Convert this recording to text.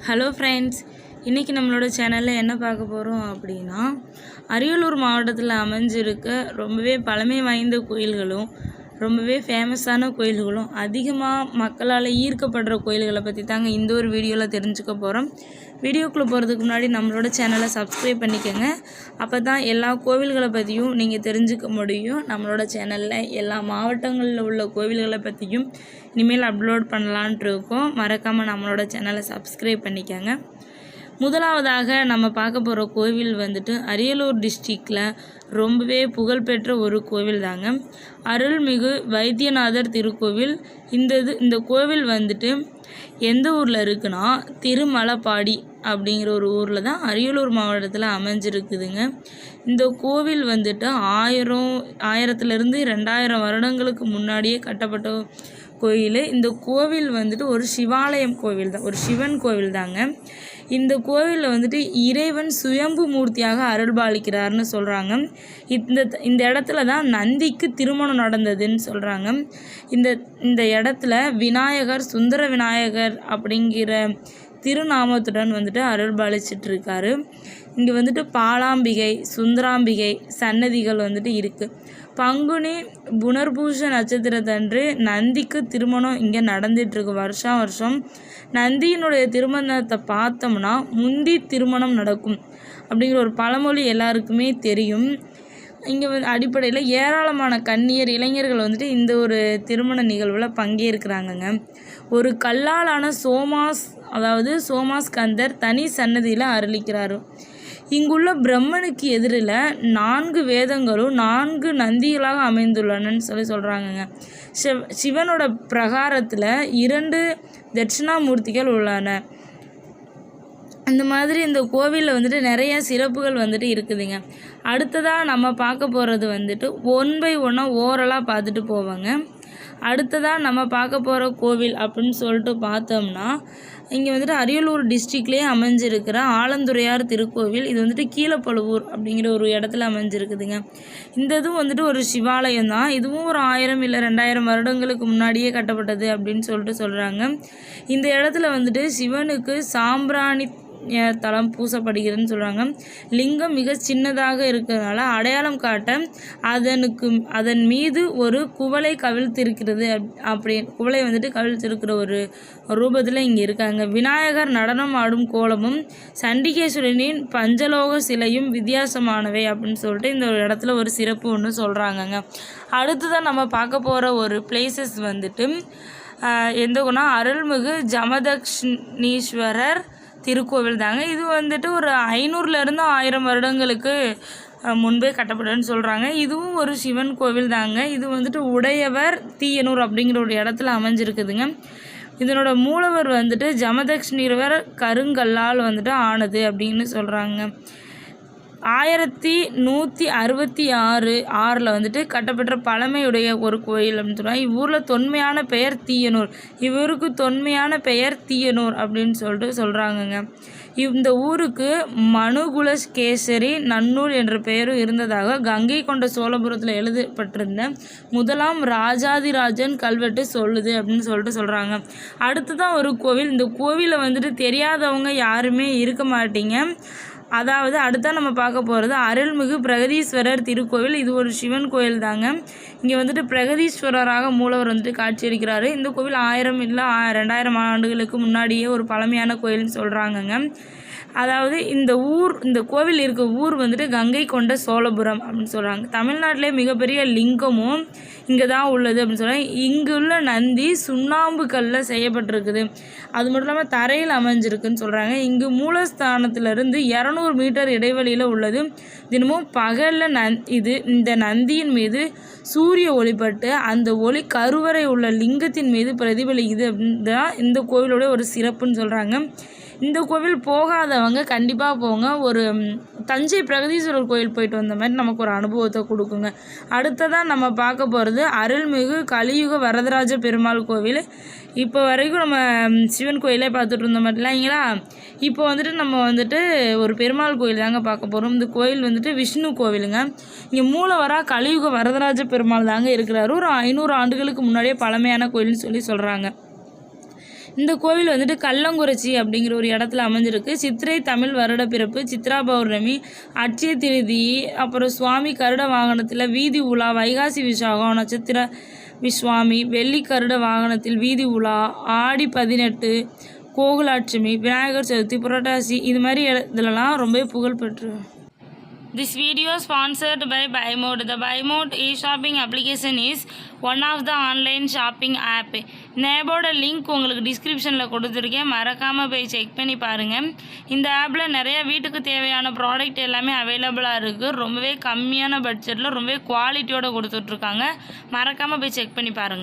Hello friends, இன்றைக்கி நம்மளோட சேனலில் என்ன பார்க்க போகிறோம் அப்படின்னா, அரியலூர் மாவட்டத்தில் அமைஞ்சிருக்க ரொம்பவே பழமை வாய்ந்த கோயில்களும் ரொம்பவே ஃபேமஸான கோயில்களும் அதிகமாக மக்களால் ஈர்க்கப்படுற கோயில்களை பற்றி தாங்க இந்த ஒரு வீடியோவில் தெரிஞ்சுக்க போகிறோம். வீடியோக்குள்ளே போகிறதுக்கு முன்னாடி நம்மளோட சேனலை சப்ஸ்கிரைப் பண்ணிக்கோங்க. அப்போ தான் எல்லா கோவில்களை பற்றியும் நீங்கள் தெரிஞ்சுக்க முடியும். நம்மளோட சேனலில் எல்லா மாவட்டங்களில் உள்ள கோவில்களை பற்றியும் இனிமேல் அப்லோட் பண்ணலான்ட்டு இருக்கோம். மறக்காமல் நம்மளோட சேனலை சப்ஸ்கிரைப் பண்ணிக்கோங்க. முதலாவதாக நம்ம பார்க்க போகிற கோவில் வந்துட்டு அரியலூர் டிஸ்ட்ரிக்டில் ரொம்பவே புகழ்பெற்ற ஒரு கோவில் தாங்க, அருள்மிகு வைத்தியநாதர் திருக்கோவில். இந்த கோவில் வந்துட்டு எந்த ஊரில் இருக்குன்னா திருமலைப்பாடி அப்படிங்கிற ஒரு ஊரில் தான் அரியலூர் மாவட்டத்தில் அமைஞ்சிருக்குதுங்க. இந்த கோவில் வந்துட்டு 1000 2000 வருடங்களுக்கு முன்னாடியே கட்டப்பட்ட கோயில். இந்த கோவில் வந்துட்டு ஒரு சிவாலயம் கோவில் தான், ஒரு சிவன் கோவில் தாங்க. இந்த கோவிலில் வந்துட்டு இறைவன் சுயம்பு மூர்த்தியாக அருள்பாலிக்கிறார்னு சொல்கிறாங்க. இந்த இடத்துல தான் நந்திக்கு திருமணம் நடந்ததுன்னு சொல்கிறாங்க. இந்த இடத்துல விநாயகர் சுந்தர விநாயகர் அப்படிங்கிற திருநாமத்துடன் வந்துட்டு அருள்பாலிச்சிட்ருக்காரு. இங்கே வந்துட்டு பாலாம்பிகை சுந்தராம்பிகை சன்னதிகள் வந்துட்டு இருக்குது. பங்குனி புனர்பூச நட்சத்திரத்தன்று நந்திக்கு திருமணம் இங்கே நடந்துகிட்ருக்கு. வருஷம் நந்தியினுடைய திருமணத்தை பார்த்தோம்னா முந்தி திருமணம் நடக்கும் அப்படிங்கிற ஒரு பழமொழி எல்லாருக்குமே தெரியும். இங்கே அடிப்படையில் ஏராளமான கன்னியர் இளைஞர்கள் வந்துட்டு இந்த ஒரு திருமண நிகழ்வில் பங்கேற்கிறாங்கங்க. ஒரு கல்லாலான சோமாஸ்கந்தர் தனி சன்னதியில் அருளிக்கிறாரு. இங்குள்ள பிரம்மனுக்கு எதிரில் 4 வேதங்களும் 4 நந்திகளாக அமைந்துள்ளனன்னு சொல்கிறாங்கங்க. சிவனோட பிரகாரத்தில் 2 தட்சிணாமூர்த்திகள் உள்ளன. இந்த மாதிரி இந்த கோவிலில் வந்துட்டு நிறைய சிறப்புகள் வந்துட்டு இருக்குதுங்க. அடுத்ததாக நம்ம பார்க்க போகிறது வந்துட்டு 1 by 1 ஓரலாக பார்த்துட்டு போவாங்க. அடுத்ததாக நம்ம பார்க்க போகிற கோவில் அப்படின்னு சொல்லிட்டு பார்த்தோம்னா, இங்கே வந்துட்டு அரியலூர் டிஸ்ட்ரிக்ட்லேயே அமைஞ்சிருக்கிற ஆலந்துறையார் திருக்கோவில். இது வந்துட்டு கீழப்பழுவூர் அப்படிங்கிற ஒரு இடத்துல அமைஞ்சிருக்குதுங்க. இந்த இதுவும் வந்துட்டு ஒரு சிவாலயம் தான். இதுவும் ஒரு 1000 இல்லை 2000 வருடங்களுக்கு முன்னாடியே கட்டப்பட்டது அப்படின்னு சொல்லிட்டு சொல்கிறாங்க. இந்த இடத்துல வந்துட்டு சிவனுக்கு சாம்பிராணி தலம் பூசப்படுகிறதுன்னு சொல்கிறாங்க. லிங்கம் மிக சின்னதாக இருக்கிறதுனால அடையாளம் காட்ட அதன் மீது ஒரு குவளை கவிழ்த்திருக்கிறது. குவளை வந்துட்டு கவிழ்த்திருக்கிற ஒரு ரூபத்தில் இங்கே இருக்காங்க. விநாயகர் நடனம் ஆடும் கோலமும் சண்டிகேஸ்வரனின் பஞ்சலோக சிலையும் வித்தியாசமானவை அப்படின்னு சொல்லிட்டு இந்த ஒரு இடத்துல ஒரு சிறப்பு ஒன்று சொல்கிறாங்கங்க. அடுத்ததான் நம்ம பார்க்க போகிற ஒரு பிளேசஸ் வந்துட்டு எந்தகுனா அருள்மிகு ஜமதக்ஷிணீஸ்வரர் திருக்கோவில் தாங்க. இது வந்துட்டு ஒரு 500 1000 வருடங்களுக்கு முன்பே கட்டப்பட்டதுன்னு சொல்கிறாங்க. இதுவும் ஒரு சிவன் கோவில் தாங்க. இது வந்துட்டு உடையவர் தீயனூர் அப்படிங்கிற ஒரு இடத்துல அமைஞ்சிருக்குதுங்க. இதனோட மூலவர் வந்துட்டு ஜமதக்ஷிணீஸ்வரர் கருங்கல்லால் வந்துட்டு ஆனது அப்படின்னு சொல்கிறாங்க. 1166 வந்துட்டு கட்டப்பட்ட பழமையுடைய ஒரு கோயில் அப்படின்னு சொல்கிறாங்க. இவ்வூரில் தொன்மையான பெயர் தீயனூர். இவருக்கு தொன்மையான பெயர் தீயனூர் அப்படின்னு சொல்லிட்டு சொல்கிறாங்கங்க. இந்த ஊருக்கு மனுகுலகேசரி நன்னூல் என்ற பெயரும் இருந்ததாக கங்கை கொண்ட சோழபுரத்தில் எழுதப்பட்டிருந்த முதலாம் ராஜாதிராஜன் கல்வெட்டு சொல்லுது அப்படின்னு சொல்லிட்டு சொல்கிறாங்க. அடுத்ததான் ஒரு கோவில். இந்த கோவிலில் வந்துட்டு தெரியாதவங்க யாருமே இருக்க மாட்டீங்க. அதாவது அடுத்தா நம்ம பார்க்க போகிறது அருள்மிகு பிரகதீஸ்வரர் திருக்கோவில். இது ஒரு சிவன் கோயில் தாங்க. இங்கே வந்துட்டு பிரகதீஸ்வரராக மூலவர் வந்துட்டு காட்சியளிக்கிறாரு. இந்த கோவில் 1000 இல்லை 2000 ஆண்டுகளுக்கு முன்னாடியே ஒரு பழமையான கோயில்னு சொல்கிறாங்கங்க. அதாவது இந்த கோவில் இருக்க ஊர் வந்துட்டு கங்கை கொண்ட சோழபுரம் அப்படின்னு சொல்கிறாங்க. தமிழ்நாட்டிலே மிகப்பெரிய லிங்கமும் இங்கே தான் உள்ளது அப்படின்னு சொல்கிறாங்க. இங்குள்ள நந்தி சுண்ணாம்பு கல்லில் செய்யப்பட்டிருக்குது. அது மட்டும் இல்லாமல் தரையில் அமைஞ்சிருக்குன்னு சொல்கிறாங்க. இங்கு மூலஸ்தானத்திலிருந்து 200 மீட்டர் இடைவெளியில் உள்ளது. தினமும் பகலில் இந்த நந்தியின் மீது சூரிய ஒளிப்பட்டு அந்த ஒளி கருவறை உள்ள லிங்கத்தின் மீது பிரதிபலிக்குது அப்படின்னு தான் இந்த கோவிலோட ஒரு சிறப்புன்னு சொல்கிறாங்க. இந்த கோவில் போகாதவங்க கண்டிப்பாக போங்க. ஒரு தஞ்சை பிரகதீஸ்வரர் கோயில் போயிட்டு வந்த மாதிரி நமக்கு ஒரு அனுபவத்தை கொடுக்குங்க. அடுத்ததான் நம்ம பார்க்க போகிறது அருள்மிகு கலியுக வரதராஜ பெருமாள் கோவில். இப்போ வரைக்கும் நம்ம சிவன் கோயிலே பார்த்துட்டு இருந்த மாதிரி இல்லைங்களா. இப்போ வந்துட்டு நம்ம வந்துட்டு ஒரு பெருமாள் கோயில் தாங்க பார்க்க போகிறோம். இந்த கோயில் வந்துட்டு விஷ்ணு கோவிலுங்க. இங்கே மூலவராக கலியுக வரதராஜ பெருமாள் தாங்க இருக்கிறாரு. ஒரு 500 ஆண்டுகளுக்கு முன்னாடியே பழமையான கோயில்னு சொல்கிறாங்க. இந்த கோவில் வந்துட்டு கல்லங்குறிச்சி அப்படிங்கிற ஒரு இடத்துல அமைஞ்சிருக்கு. சித்திரை தமிழ் வருட பிறப்பு, சித்ரா பௌர்ணமி, அட்சய திருதி, அப்புறம் சுவாமி கருட வாகனத்தில் வீதி உலா, வைகாசி விசாகம், நட்சத்திர விஸ்வாமி, வெள்ளி கருட வாகனத்தில் வீதி உலா, ஆடி 18, கோகுலாட்சுமி, விநாயகர் சதுர்த்தி, புரட்டாசி, இது மாதிரி இதுலலாம் ரொம்ப புகழ்பெற்று. This video is sponsored by BuyMode. The BuyMode e-shopping application is one of the online shopping app. இந்த ஆப்போட லிங்க் உங்களுக்கு டிஸ்கிரிப்ஷனில் கொடுத்துருக்கேன், மறக்காமல் போய் செக் பண்ணி பாருங்கள். இந்த ஆப்பில் நிறைய வீட்டுக்கு தேவையான ப்ராடக்ட் எல்லாமே அவைலபிளாக இருக்குது. ரொம்பவே கம்மியான பட்ஜெட்டில் ரொம்பவே குவாலிட்டியோடு கொடுத்துட்ருக்காங்க. மறக்காமல் போய் செக் பண்ணி பாருங்கள்.